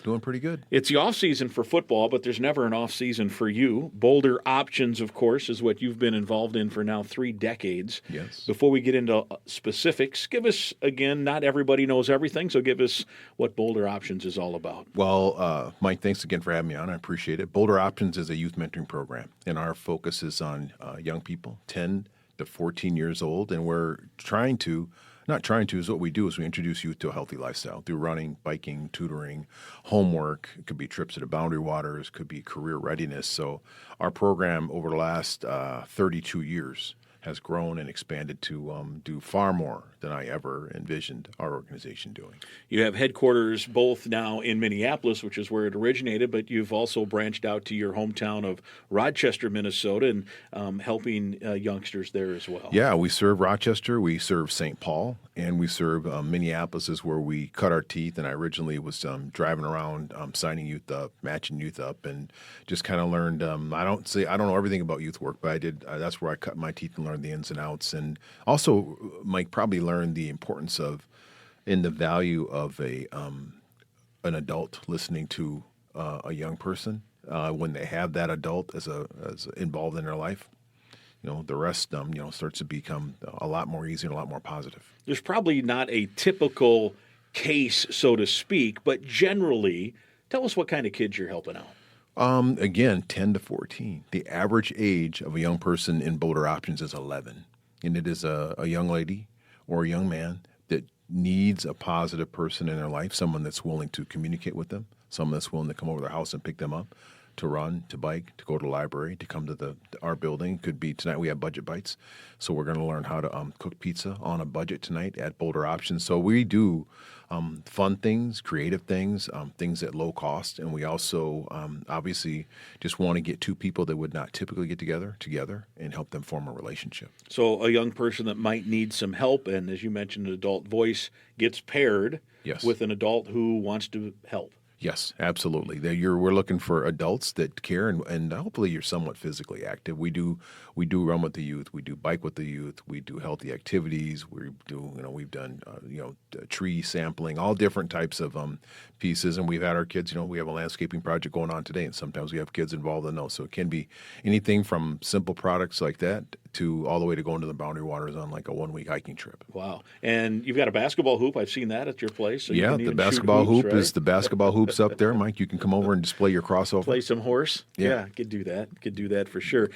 It's the off season for football, but there's never an off season for you. Boulder Options, of course, is what you've been involved in for now 3 decades. Yes. Before we get into specifics, give us, again, not everybody knows everything, so give us what Boulder Options is all about. Well, Mike, thanks again for having me on. I appreciate it. Boulder Options is a youth mentoring program, and our focus is on young people, 10 to 14 years old, and we're is what we do is we introduce youth to a healthy lifestyle through running, biking, tutoring, homework. It could be trips to the Boundary Waters, could be career readiness. So our program over the last 32 years has grown and expanded to do far more than I ever envisioned our organization doing. You have headquarters both now in Minneapolis, which is where it originated, but you've also branched out to your hometown of Rochester, Minnesota, and helping youngsters there as well. Yeah, we serve Rochester, we serve St. Paul, and we serve Minneapolis is where we cut our teeth. And I originally was driving around, signing youth up, matching youth up, and just kind of learned. I don't know everything about youth work, but I did. That's where I cut my teeth and learned the ins and outs, and also Mike probably learned the importance of and the value of an adult listening to a young person when they have that adult as involved in their life. The rest starts to become a lot more easy and a lot more positive. There's probably not a typical case, so to speak, but generally, tell us what kind of kids you're helping out. Again, 10 to 14. The average age of a young person in Boulder Options is 11. And it is a young lady or a young man that needs a positive person in their life, someone that's willing to communicate with them, someone that's willing to come over to their house and pick them up, to run, to bike, to go to the library, to come to our building. Could be tonight we have budget bites. So we're going to learn how to cook pizza on a budget tonight at Boulder Options. So we do fun things, creative things, things at low cost. And we also obviously just want to get two people that would not typically get together and help them form a relationship. So a young person that might need some help, and as you mentioned, an adult voice gets paired with an adult who wants to help. Yes, absolutely. We're looking for adults that care, and hopefully you're somewhat physically active. We do run with the youth. We do bike with the youth. We do healthy activities. We've done tree sampling, all different types of pieces. And we've had our kids. We have a landscaping project going on today, and sometimes we have kids involved in those. So it can be anything from simple products like that to all the way to going to the Boundary Waters on like a 1-week hiking trip. Wow! And you've got a basketball hoop. I've seen that at your place. So yeah, the basketball hoop is the basketball hoops up there, Mike. You can come over and display your crossover. Play some horse. Yeah, could do that for sure.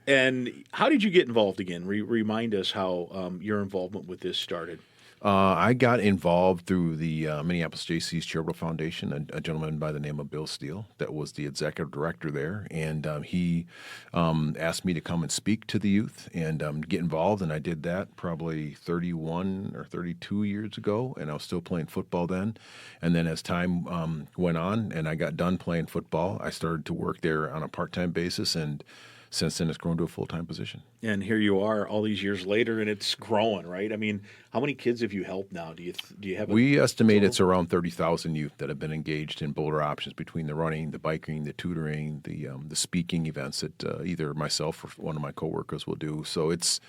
And how did you get involved again? Remind us how your involvement with this started. I got involved through the Minneapolis JC's Charitable Foundation, a gentleman by the name of Bill Steele that was the executive director there. And he asked me to come and speak to the youth and get involved. And I did that probably 31 or 32 years ago. And I was still playing football then. And then as time went on and I got done playing football, I started to work there on a part-time basis. And since then, it's grown to a full-time position. And here you are all these years later, and it's growing, right? I mean, how many kids have you helped now? Do you have? We estimate it's around 30,000 youth that have been engaged in Boulder Options between the running, the biking, the tutoring, the speaking events that either myself or one of my coworkers will do. So it's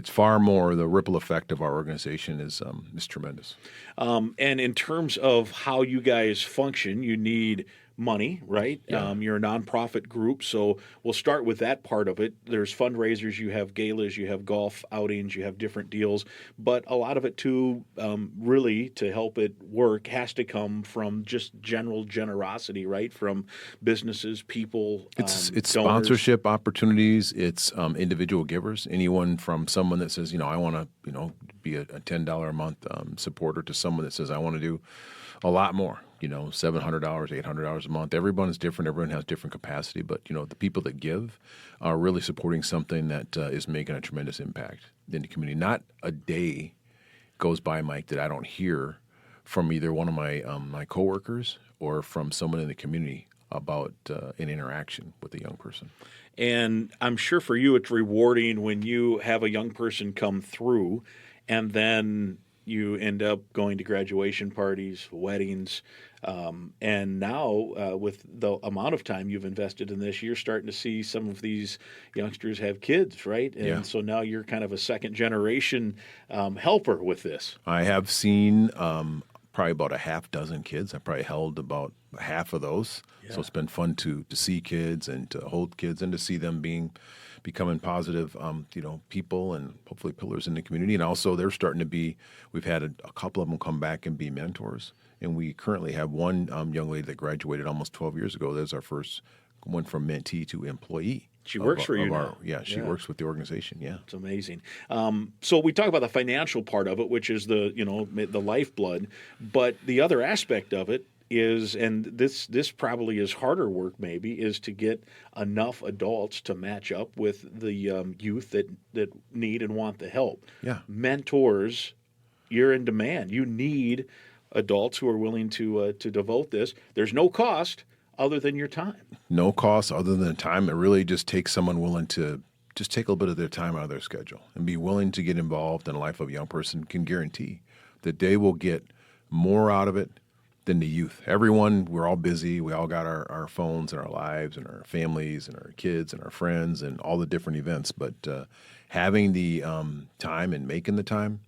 far more. The ripple effect of our organization is tremendous. And in terms of how you guys function, you need money, right? Yeah. You're a nonprofit group, so we'll start with that part of it. There's fundraisers, you have galas, you have golf outings, you have different deals, but a lot of it too, really to help it work, has to come from just general generosity, right? From businesses, people, It's donors. sponsorship opportunities. It's individual givers. Anyone from someone that says, I want to, be a $10 a month supporter to someone that says, I want to do a lot more. $700, $800 a month. Everyone is different. Everyone has different capacity. But, the people that give are really supporting something that is making a tremendous impact in the community. Not a day goes by, Mike, that I don't hear from either one of my coworkers or from someone in the community about an interaction with a young person. And I'm sure for you it's rewarding when you have a young person come through and then you end up going to graduation parties, weddings, and now with the amount of time you've invested in this, you're starting to see some of these youngsters have kids, right? And so now you're kind of a second generation helper with this. I have seen probably about a half dozen kids. I probably held about half of those. So it's been fun to see kids and to hold kids and to see them becoming positive, people and hopefully pillars in the community. And also they're starting to be, we've had a couple of them come back and be mentors. And we currently have one young lady that graduated almost 12 years ago. There's our first one from mentee to employee. She works for you now. She works with the organization. Yeah, it's amazing. So we talk about the financial part of it, which is the lifeblood. But the other aspect of it is, and this probably is harder work maybe, is to get enough adults to match up with the youth that need and want the help. Yeah, mentors, you're in demand. You need adults who are willing to devote this. There's no cost other than your time. No cost other than time. It really just takes someone willing to just take a little bit of their time out of their schedule and be willing to get involved in the life of a young person. Can guarantee that they will get more out of it than the youth. Everyone, we're all busy. We all got our phones and our lives and our families and our kids and our friends and all the different events. But having the time and making the time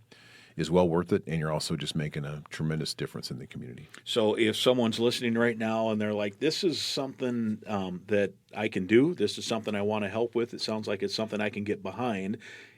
is well worth it, and you're also just making a tremendous difference in the community. So if someone's listening right now and they're like, this is something that I can do, this is something I want to help with, it sounds like it's something I can get behind,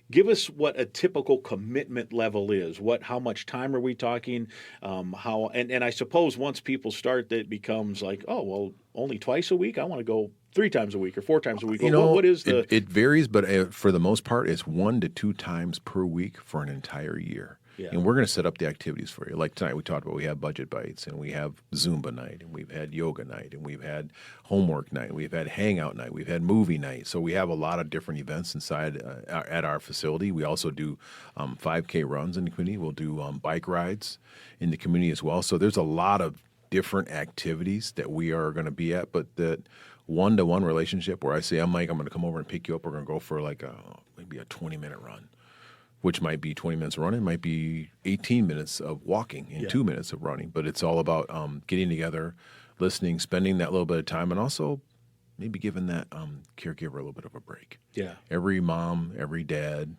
give us what a typical commitment level is. How much time are we talking? And I suppose once people start, that becomes like, oh, well, only twice a week? I want to go 3 times a week or 4 times a week. What is the... It varies, but for the most part, it's 1 to 2 times per week for an entire year. Yeah. And we're going to set up the activities for you. Like tonight we talked about, we have budget bites, and we have Zumba night, and we've had yoga night, and we've had homework night, we've had hangout night, we've had movie night. So we have a lot of different events inside at our facility. We also do 5K runs in the community. We'll do bike rides in the community as well. So there's a lot of different activities that we are going to be at, but that one-to-one relationship where I say, I'm Mike, I'm going to come over and pick you up. We're going to go for maybe a 20-minute run, which might be 20 minutes of running, might be 18 minutes of walking and 2 minutes of running. But it's all about getting together, listening, spending that little bit of time, and also maybe giving that caregiver a little bit of a break. Yeah. Every mom, every dad,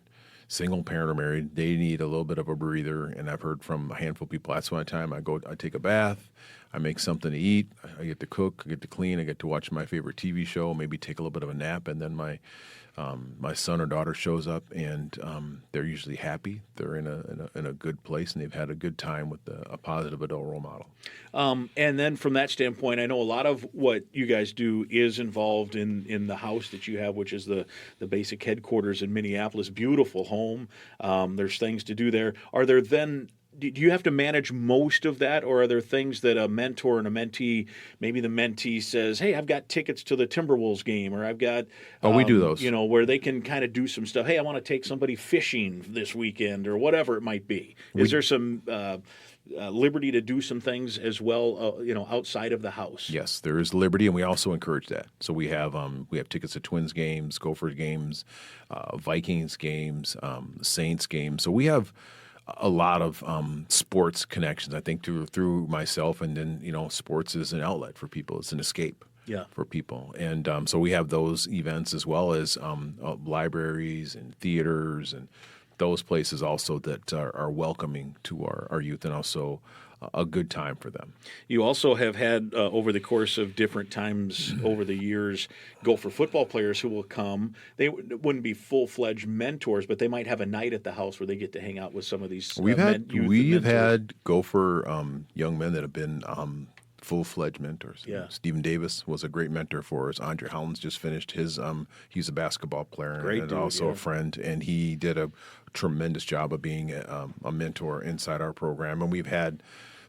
single parent or married, they need a little bit of a breather. And I've heard from a handful of people, that's one time I take a bath, I make something to eat, I get to cook, I get to clean, I get to watch my favorite TV show, maybe take a little bit of a nap, and then my son or daughter shows up, and they're usually happy. They're in a good place, and they've had a good time with a positive adult role model. And then from that standpoint, I know a lot of what you guys do is involved in the house that you have, which is the basic headquarters in Minneapolis. Beautiful home. There's things to do there. Are there then... Do you have to manage most of that, or are there things that a mentor and a mentee, maybe the mentee says, hey, I've got tickets to the Timberwolves game, or I've got... we do those. Where they can kind of do some stuff. Hey, I want to take somebody fishing this weekend, or whatever it might be. Is there some liberty to do some things as well, outside of the house? Yes, there is liberty, and we also encourage that. So we have tickets to Twins games, Gophers games, Vikings games, Saints games. So we have a lot of sports connections, I think, through myself, and then sports is an outlet for people. It's an escape for people, and so we have those events as well as libraries and theaters and those places also that are welcoming to our youth, and also a good time for them. You also have had, over the course of different times over the years, Gopher football players who will come. They wouldn't be full-fledged mentors, but they might have a night at the house where they get to hang out with some of these We've youth had Gopher young men that have been full-fledged mentors. Yeah. Stephen Davis was a great mentor for us. Andre Hollins just finished his. He's a basketball player Great and dude, also yeah. a friend, and he did a tremendous job of being a mentor inside our program. And we've had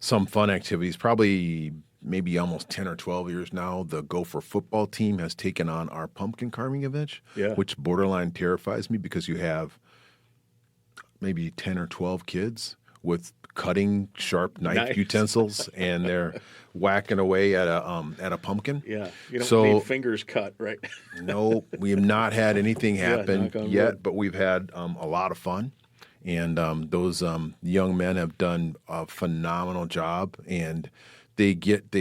some fun activities, probably maybe almost 10 or 12 years now. The Gopher football team has taken on our pumpkin carving event, which borderline terrifies me because you have maybe 10 or 12 kids with cutting sharp knife utensils, and they're whacking away at a pumpkin. Yeah, you don't need fingers cut, right? No, we have not had anything happen knock on yet, wood. but we've had a lot of fun. And those young men have done a phenomenal job, and they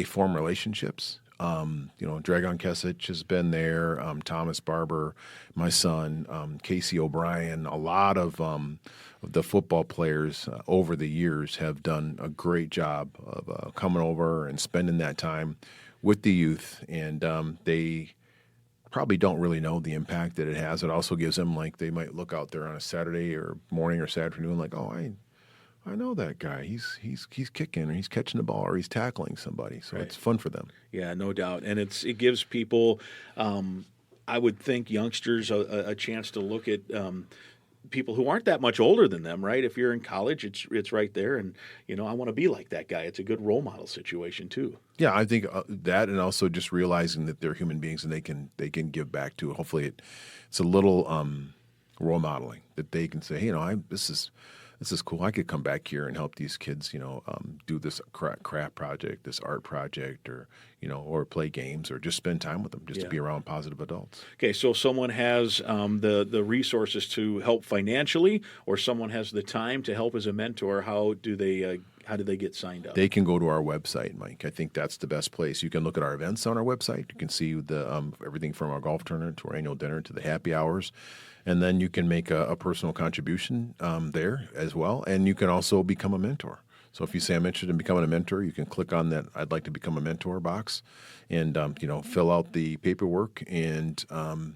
form relationships. Dragon Kesich has been there, Thomas Barber, my son, Casey O'Brien. A lot of the football players over the years have done a great job of coming over and spending that time with the youth, and they probably don't really know the impact that it has. It also gives them, like, they might look out there on a Saturday or morning or Saturday afternoon like, oh, I know that guy. He's kicking, or he's catching the ball, or he's tackling somebody. So It's fun for them. Yeah, no doubt. And it gives people, I would think, youngsters a chance to look at people who aren't that much older than them, right? If you're in college, it's right there, and I want to be like that guy. It's a good role model situation too. Yeah, I think that, and also just realizing that they're human beings and they can give back to. Hopefully, it's a little role modeling that they can say, hey, this is cool. I could come back here and help these kids, do this craft project, this art project, or play games, or just spend time with them, just to be around positive adults. Okay, so if someone has the resources to help financially, or someone has the time to help as a mentor, how do they get signed up? They can go to our website, Mike. I think that's the best place. You can look at our events on our website. You can see the everything from our golf tournament to our annual dinner to the happy hours. And then you can make a personal contribution there as well. And you can also become a mentor. So if you say, I'm interested in becoming a mentor, you can click on that I'd like to become a mentor box and, fill out the paperwork, and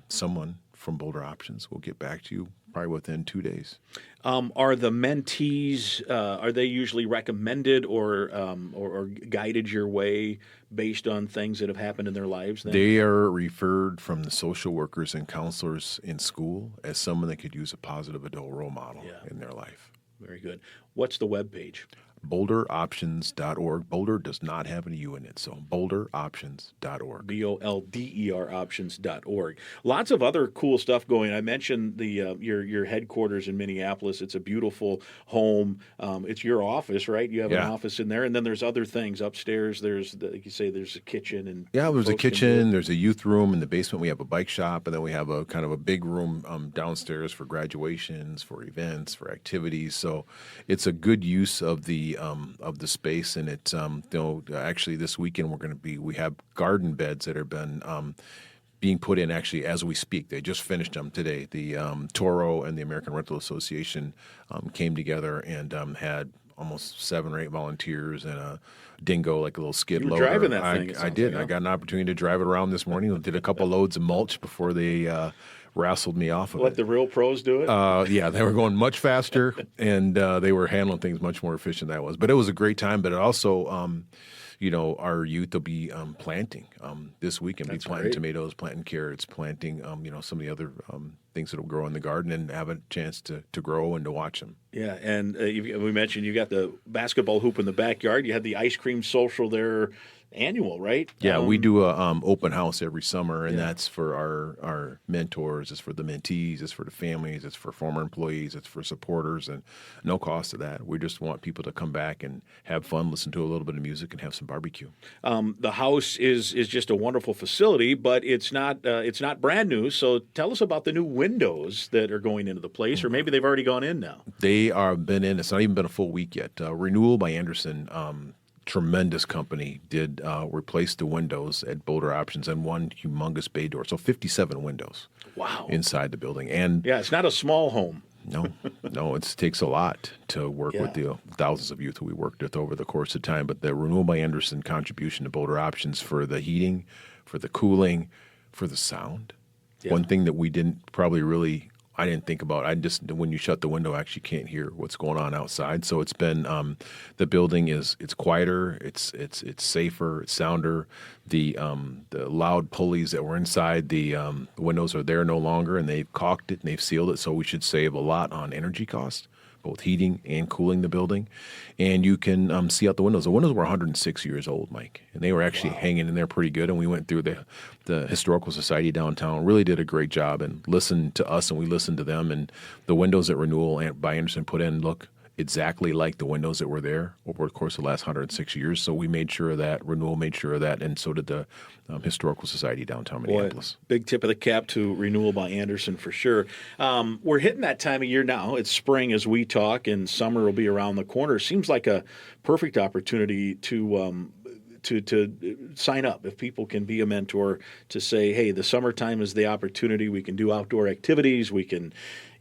someone from Boulder Options will get back to you probably within 2 days. Are the mentees, are they usually recommended or guided your way based on things that have happened in their lives then? They are referred from the social workers and counselors in school as someone that could use a positive adult role model in their life. Very good. What's the webpage? BoulderOptions.org. Boulder does not have an U in it, so BoulderOptions.org. BOLDER options.org. Lots of other cool stuff going. I mentioned the your headquarters in Minneapolis. It's a beautiful home. It's your office, right? You have an office in there, and then there's other things upstairs. There's, like you say, there's a kitchen and there's a kitchen. There's a youth room in the basement. We have a bike shop, and then we have a kind of a big room downstairs for graduations, for events, for activities. So it's a good use of the space, and it's actually this weekend we have garden beds that have been being put in actually as we speak. They just finished them today. The Toro and the American Rental Association came together and had almost 7 or 8 volunteers and a dingo, like a little skid loader. Driving that thing. I did. I got an opportunity to drive it around this morning. Did a couple loads of mulch before they wrestled me off of it. Let the real pros do it? They were going much faster, and they were handling things much more efficient than I was. But it was a great time. But it also, our youth will be planting this weekend. Be planting tomatoes, planting carrots, planting, some of the other things that will grow in the garden, and have a chance to grow and to watch them. Yeah, and we mentioned you got the basketball hoop in the backyard. You had the ice cream social there. Annual, right? Yeah, we do a open house every summer, and that's for our mentors. It's for the mentees. It's for the families. It's for former employees. It's for supporters, and no cost to that. We just want people to come back and have fun, listen to a little bit of music, and have some barbecue. The house is just a wonderful facility, but it's not brand new. So tell us about the new windows that are going into the place, or maybe they've already gone in now. They are been in. It's not even been a full week yet. Renewal by Anderson. Tremendous company did replace the windows at Boulder Options and one humongous bay door. So 57 windows. Wow. Inside the building. And it's not a small home. No, it takes a lot to work with the thousands of youth who we worked with over the course of time. But the Renewal by Anderson contribution to Boulder Options for the heating, for the cooling, for the sound. One thing that we didn't probably really, I didn't think about. When you shut the window, I actually can't hear what's going on outside. So it's been the building it's quieter, it's safer, it's sounder. The loud pulleys that were inside the windows are there no longer, and they've caulked it and they've sealed it. So we should save a lot on energy costs, both heating and cooling the building. And you can see out the windows. The windows were 106 years old, Mike, and they were actually hanging in there pretty good. And we went through the Historical Society downtown, really did a great job and listened to us and we listened to them. And the windows that Renewal by Anderson put in look exactly like the windows that were there over the course of the last 106 years. So we made sure of that. Renewal made sure of that, and so did the Historical Society downtown Minneapolis. Big tip of the cap to Renewal by Anderson for sure. We're hitting that time of year now. It's spring as we talk, and summer will be around the corner. Seems like a perfect opportunity to sign up. If people can be a mentor, to say, hey, the summertime is the opportunity. We can do outdoor activities. We can,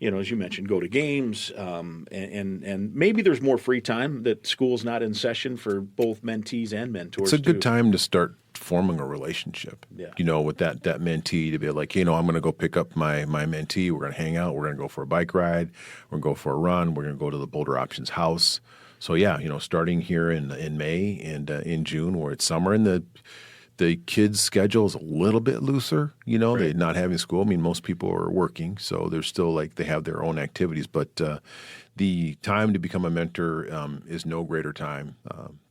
as you mentioned, go to games, and maybe there's more free time that school's not in session for both mentees and mentors. It's a good time to start forming a relationship, with that mentee, to be like, I'm going to go pick up my mentee. We're going to hang out. We're going to go for a bike ride. We're going to go for a run. We're going to go to the Boulder Options house. So starting here in May and in June, where it's summer, and the kids' schedule is a little bit looser. They're not having school. I mean, most people are working, so they're still they have their own activities. But the time to become a mentor is no greater time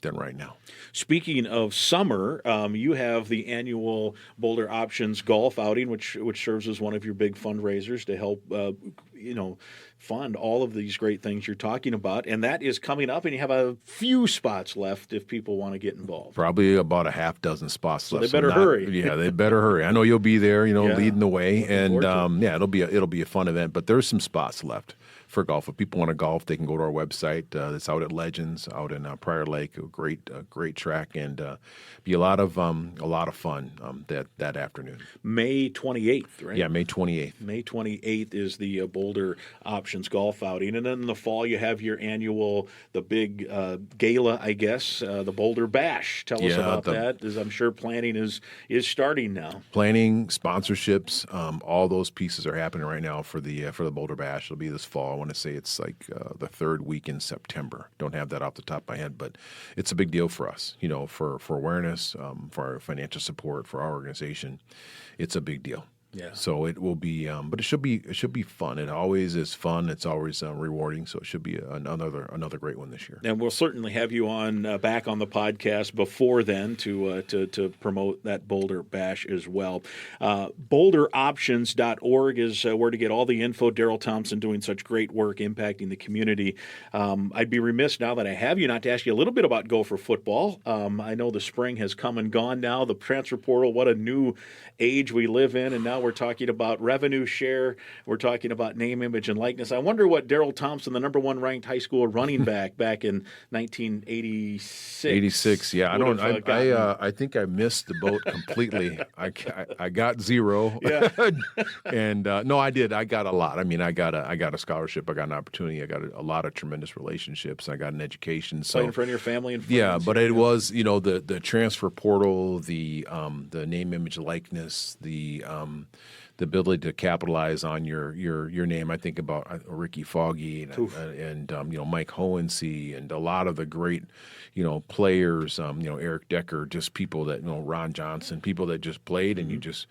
than right now. Speaking of summer, you have the annual Boulder Options golf outing, which serves as one of your big fundraisers to help fund all of these great things you're talking about. And that is coming up, and you have a few spots left if people want to get involved. Probably about a half dozen spots left. They better hurry. Yeah, they better hurry. I know you'll be there, leading the way. And it'll be a fun event, but there's some spots left for golf. If people want to golf, they can go to our website. It's out at Legends, out in Prior Lake. A great track, and be a lot of fun that afternoon. May 28th, right? Yeah, May 28th. May 28th is the Boulder Options golf outing, and then in the fall you have your annual, the big gala, I guess, the Boulder Bash. Tell us about that, as I'm sure planning is starting now. Planning, sponsorships, all those pieces are happening right now for the Boulder Bash. It'll be this fall. I want to say it's the third week in September. Don't have that off the top of my head, but it's a big deal for us, for awareness, for our financial support, for our organization. It's a big deal. Yeah. So it will be, but it should be fun. It always is fun. It's always rewarding. So it should be another great one this year. And we'll certainly have you on back on the podcast before then to promote that Boulder Bash as well. BoulderOptions.org is where to get all the info. Darrell Thompson doing such great work impacting the community. I'd be remiss now that I have you not to ask you a little bit about Gopher football. I know the spring has come and gone now. The transfer portal, what a new age we live in, and now we're talking about revenue share. We're talking about name, image, and likeness. I wonder what Darrell Thompson, the number one ranked high school running back in 1986. 86, yeah. I think I missed the boat completely. I got zero. Yeah. And no, I did. I got a lot. I mean, I got a scholarship. I got an opportunity. I got a lot of tremendous relationships. I got an education. So in front of your family and friends. Yeah, but it was, the transfer portal, the name, image, likeness, the ability to capitalize on your name. I think about Ricky Foggy and Mike Hohensee and a lot of the great players. Eric Decker, just people that Ron Johnson, people that just played, and you just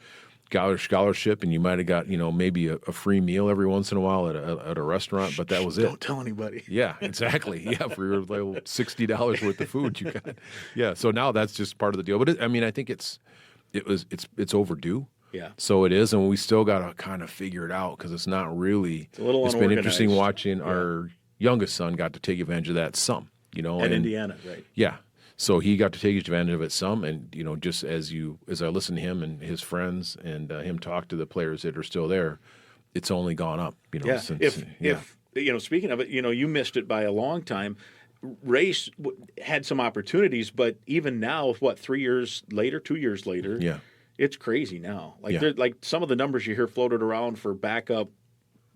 got a scholarship, and you might have got maybe a free meal every once in a while at a restaurant, but that was it. Don't tell anybody. Yeah, exactly. Yeah, for your little $60 worth of food you got. Yeah, so now that's just part of the deal. But I think it's overdue. Yeah. So it is, and we still got to kind of figure it out, because it's not really. It's been interesting watching our youngest son got to take advantage of that some. In Indiana, right? Yeah. So he got to take advantage of it some, and just as I listen to him and his friends and him talk to the players that are still there, it's only gone up. Since, speaking of it, you missed it by a long time. Race had some opportunities, but even now, 2 years later, yeah. It's crazy now. Like some of the numbers you hear floated around for backup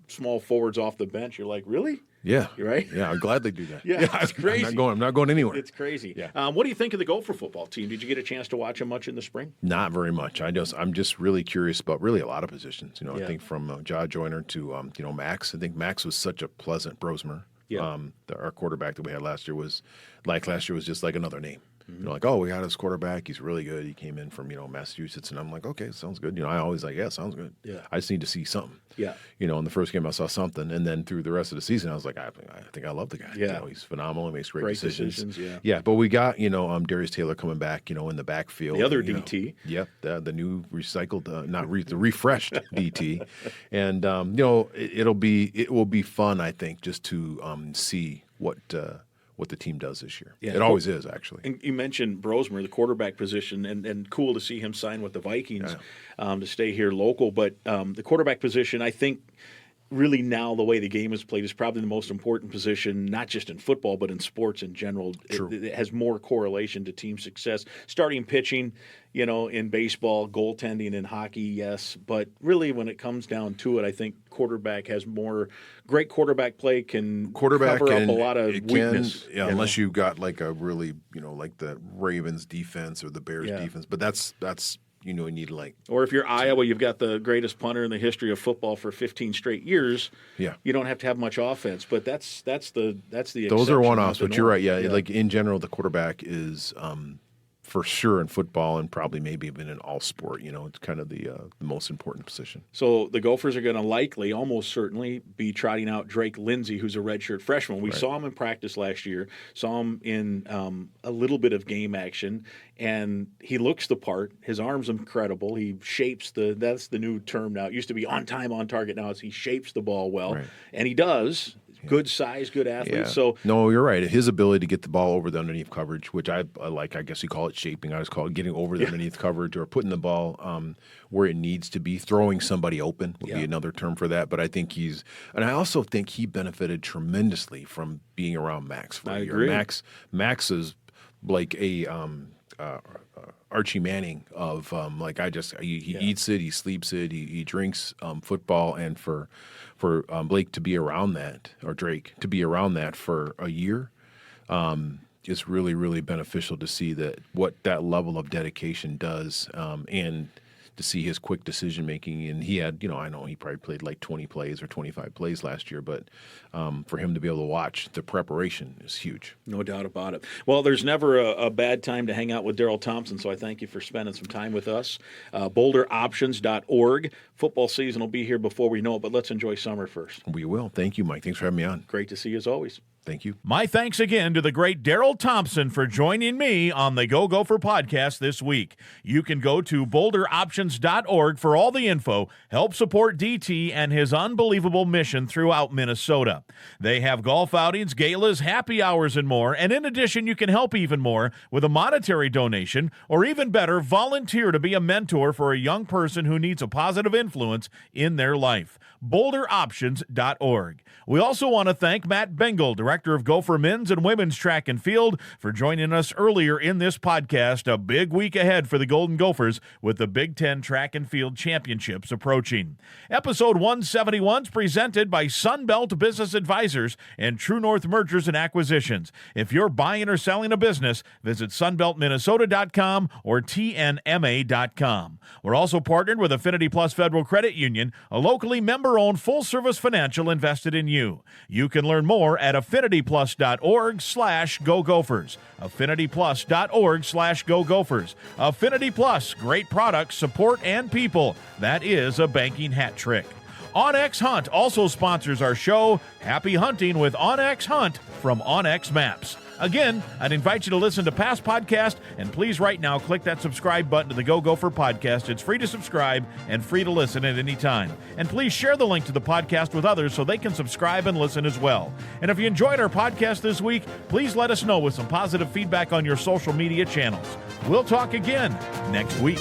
small forwards off the bench. You're like, really? Yeah. You're right? Yeah, I'd gladly do that. Yeah, it's crazy. I'm not going anywhere. It's crazy. Yeah. What do you think of the Gopher football team? Did you get a chance to watch them much in the spring? Not very much. I'm just really curious about really a lot of positions. You know, Yeah. I think from Jaw Joyner to Max. I think Max was such a pleasant Brosmer. Yeah. Our quarterback that we had last year was just like another name. You know, like, oh, we got this quarterback. He's really good. He came in from, Massachusetts. And I'm like, okay, sounds good. I always like, yeah, sounds good. Yeah. I just need to see something. Yeah. In the first game I saw something. And then through the rest of the season, I was like, I think I love the guy. Yeah. He's phenomenal. He makes great decisions. Yeah. Yeah. But we got, Darius Taylor coming back, in the backfield. The other DT. Yep. The new recycled, the refreshed DT. And, it will be fun, I think, just to see what the team does this year. Yeah. It always is, actually. And you mentioned Brosmer, the quarterback position, and cool to see him sign with the Vikings to stay here local. But the quarterback position, I think, really now the way the game is played is probably the most important position, not just in football, but in sports in general. True. It has more correlation to team success. Starting pitching, in baseball, goaltending in hockey, yes. But really when it comes down to it, I think quarterback has more. Great quarterback play can cover up a lot of weakness. Unless you got like a really, like the Ravens defense or the Bears defense. But that's you need like. Or if you're Iowa, you've got the greatest punter in the history of football for 15 straight years. Yeah, you don't have to have much offense, but that's the. Those are one-offs, but you're right. Yeah, like in general, the quarterback is for sure in football and probably maybe even in all sport. It's kind of the most important position. So the Gophers are going to likely, almost certainly, be trotting out Drake Lindsey, who's a redshirt freshman. We saw him in practice last year, saw him in a little bit of game action, and he looks the part. His arm's incredible. He shapes that's the new term now. It used to be on time, on target. Now it's he shapes the ball well, and he does. Good size, good athlete. Yeah. So no, you're right. His ability to get the ball over the underneath coverage, which I like, I guess you call it shaping. I just call it getting over the underneath coverage or putting the ball where it needs to be. Throwing somebody open would be another term for that. But I think I also think he benefited tremendously from being around Max for a year. Agree. Max is like a Archie Manning of he eats it, he sleeps it, he drinks football, and for Blake to be around that, or Drake to be around that for a year, is really, really beneficial to see what that level of dedication does, and to see his quick decision making. And he had, I know he probably played like 20 plays or 25 plays last year, but for him to be able to watch the preparation is huge. No doubt about it. Well, there's never a bad time to hang out with Darrell Thompson, so I thank you for spending some time with us. BoulderOptions.org. Football season will be here before we know it, but let's enjoy summer first. We will. Thank you, Mike. Thanks for having me on. Great to see you as always. Thank you. My thanks again to the great Darrell Thompson for joining me on the Go Gopher Podcast this week. You can go to BoulderOptions.org for all the info, help support DT and his unbelievable mission throughout Minnesota. They have golf outings, galas, happy hours, and more. And in addition, you can help even more with a monetary donation, or even better, volunteer to be a mentor for a young person who needs a positive influence in their life. BoulderOptions.org. We also want to thank Matt Bingle, Director of Gopher Men's and Women's Track and Field, for joining us earlier in this podcast. A big week ahead for the Golden Gophers with the Big Ten Track and Field Championships approaching. Episode 171 is presented by Sunbelt Business Advisors and True North Mergers and Acquisitions. If you're buying or selling a business, visit sunbeltminnesota.com or tnma.com. We're also partnered with Affinity Plus Federal Credit Union, a locally member-owned full-service financial invested in you. You can learn more at affinityplus.org/Go Gophers. affinityplus.org/Go Gophers. Affinity Plus, great products, support, and people. That is a banking hat trick. OnX Hunt also sponsors our show. Happy hunting with OnX Hunt from OnX Maps. Again, I'd invite you to listen to past podcasts, and please right now click that subscribe button to the Go Gopher Podcast. It's free to subscribe and free to listen at any time. And please share the link to the podcast with others so they can subscribe and listen as well. And if you enjoyed our podcast this week, please let us know with some positive feedback on your social media channels. We'll talk again next week.